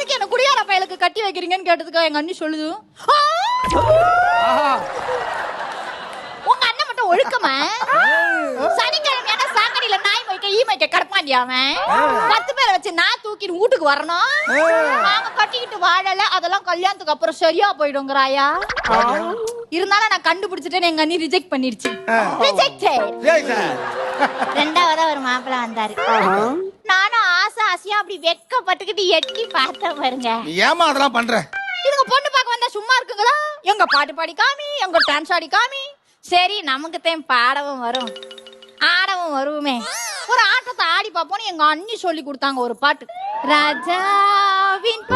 எதுக்கு என்ன குடியார பயலுக்கு கட்டி வைக்கிறீங்கன்னு கேட்டதுக்கு எங்க அண்ணி சொல்லுது, உங்க அண்ணன் மட்டும் ஒழுக்கமா சனிக்கிழமை சாக்கடையில நாய் மைக்க ஈ மைக்க கடப்பாண்டி அவன் 10 பேரை வச்சு நான் தூக்கிட்டு வீட்டுக்கு வரணும். நாங்க கட்டிக்கிட்டு வாழல, அதெல்லாம் கல்யாணத்துக்கு அப்புறம் சரியா போயிடுங்கிறாயா. இருந்தாலும் நான் கண்டுபிடிச்சிட்டேன்னு எங்க அண்ணி ரிஜெக்ட் பண்ணிடுச்சு. ரெண்டாவதா ஒரு மாப்பிள்ள வந்தாரு. நானும் ஆசையா அப்படி வெட்கப்பட்டுக்கிட்டு எட்டி பார்த்தேன் பாருங்க. ஏமா அதெல்லாம் பண்ற? இதுங்க பொண்ணு பார்க்க வந்தா சும்மா இருக்குங்களா? எங்க பாட்டு பாடி காமி, எங்க டான்ஸ் ஆடி காமி. சரி நமக்கு தான் பாடவும் வரும் ஆடவும் வருவோமே, ஒரு ஆட்டத்தை ஆடி பார்ப்போம்னு எங்க அண்ணி சொல்லி கொடுத்தாங்க ஒரு பாட்டு. ராஜாவின்